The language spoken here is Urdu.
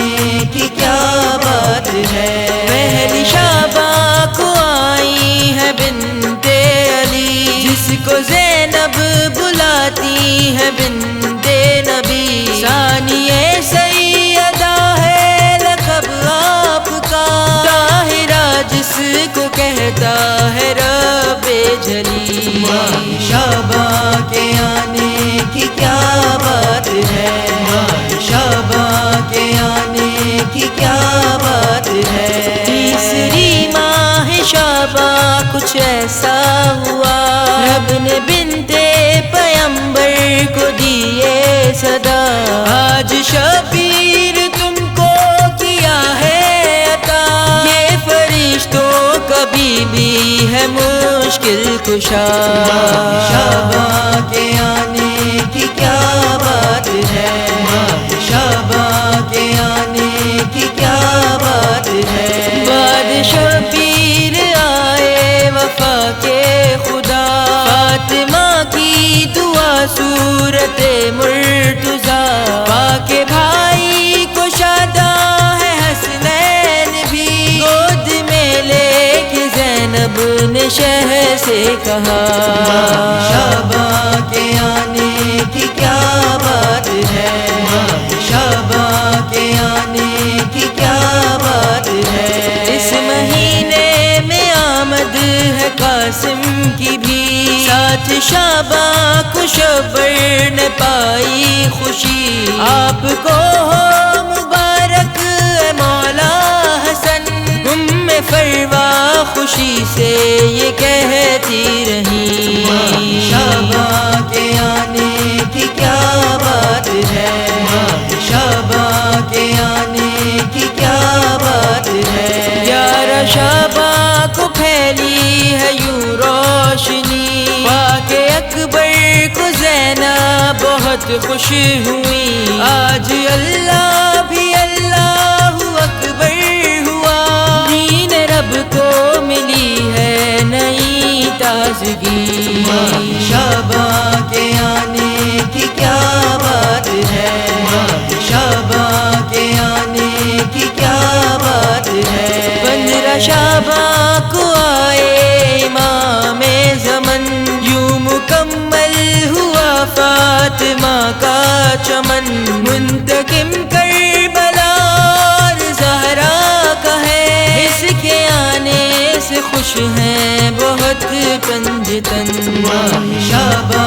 آنے کی کیا بات ہے، پہلی شاباں کو آئی ہے بنت علی، جس کو زینب بلاتی ہے بنت نبی، ثانیہ سیدہ ہے لقب آپ کا، طاہرہ جس کو کہتا ہے رب جلی، شاباں کے آنے کی کیا بات ہے، شاباں کے آنے کی کیا بات ہے، تیسری ماہ شاباں کچھ ایسا ہوا، رب نے بنت پیمبر کو دیے صدا، آج شبیر تم کو کیا ہے عطا، یہ فرشتوں کا بی بی ہے مشکل کشا، شاباں کے آنے کی کیا بات ہے، شاباں کے آنے کی کیا بات ہے، بعد شبیر آئے وفا کے خدا، فاطمہ کی دعا صورت مرتضیٰ، پاک بھائی کو شادہ ہے حسنین بھی، گود میں لے کے زینب نے شہ سے کہا، شاباں کے آنے کی کیا بات ہے، شاباں کے آنے کی کیا بات ہے، اس مہینے میں آمد ہے قاسم کی بھی، ساتھ شاباں کو شبر نے پائی خوشی، آپ کو ہو مبارک اے مولا حسن، فروا خوشی سے یہ کہتی رہی، شاباں کے آنے کی کیا بات ہے، شاباں کے آنے کی کیا بات ہے، 11 شاباں کو پھیلی ہے یوں روشنی، پاک اکبر کو زینب بہت خوش ہوئی، آج اللہ بھی اللہ اکبر رب کو ملی ہے نئی تازگی، شاباں کے آنے کی کیا بات ہے، شاباں کے آنے کی کیا بات ہے، 15 شاباں کو آئے امام زمن، یوں مکمل ہوا فاطمہ کا چمن، منتقم کربلا زہرا کا ہے، اس کے آنے سے خوش ہیں بہت پنجتن، شاباں